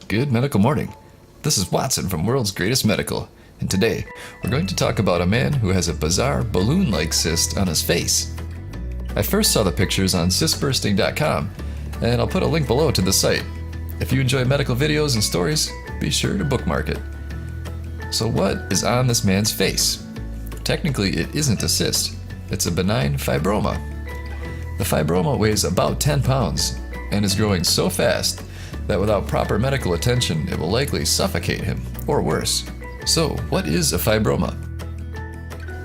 Good medical morning. This is Watson from World's Greatest Medical, and today we're going to talk about a man who has a bizarre balloon-like cyst on his face. I first saw the pictures on cystbursting.com, and I'll put a link below to the site. If you enjoy medical videos and stories, be sure to bookmark it. So what is on this man's face? Technically, it isn't a cyst. It's a benign fibroma. The fibroma weighs about 10 pounds and is growing so fast that without proper medical attention, it will likely suffocate him, or worse. So, what is a fibroma?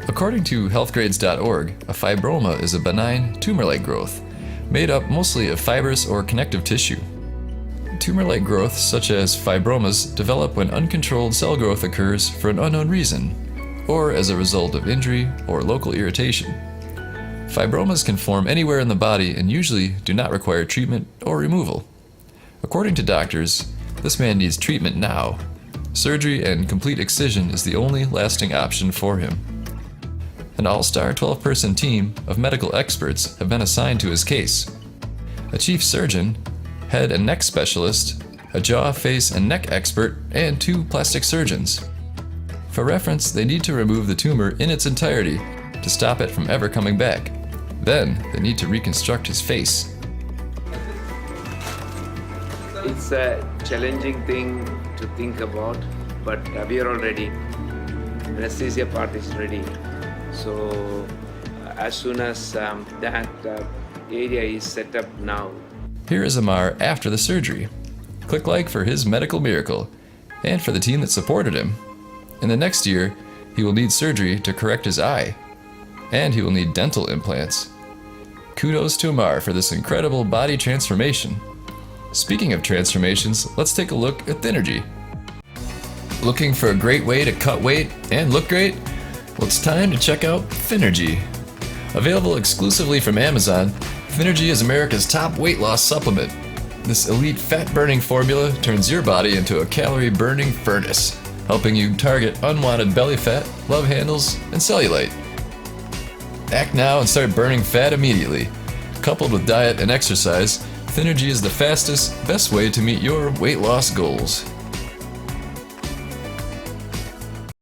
According to healthgrades.org, a fibroma is a benign tumor-like growth, made up mostly of fibrous or connective tissue. Tumor-like growths, such as fibromas, develop when uncontrolled cell growth occurs for an unknown reason, or as a result of injury or local irritation. Fibromas can form anywhere in the body and usually do not require treatment or removal. According to doctors, this man needs treatment now. Surgery and complete excision is the only lasting option for him. An all-star 12-person team of medical experts have been assigned to his case. A chief surgeon, head and neck specialist, a jaw, face, and neck expert, and 2 plastic surgeons. For reference, they need to remove the tumor in its entirety to stop it from ever coming back. Then, they need to reconstruct his face. It's a challenging thing to think about, but we are all ready. Anesthesia part is ready. So as soon as that area is set up now. Here is Amar after the surgery. Click like for his medical miracle, and for the team that supported him. In the next year, he will need surgery to correct his eye, and he will need dental implants. Kudos to Amar for this incredible body transformation. Speaking of transformations, let's take a look at Thinnergy. Looking for a great way to cut weight and look great? Well, it's time to check out Thinnergy. Available exclusively from Amazon, Thinnergy is America's top weight loss supplement. This elite fat-burning formula turns your body into a calorie-burning furnace, helping you target unwanted belly fat, love handles, and cellulite. Act now and start burning fat immediately. Coupled with diet and exercise, Thinnergy is the fastest, best way to meet your weight loss goals.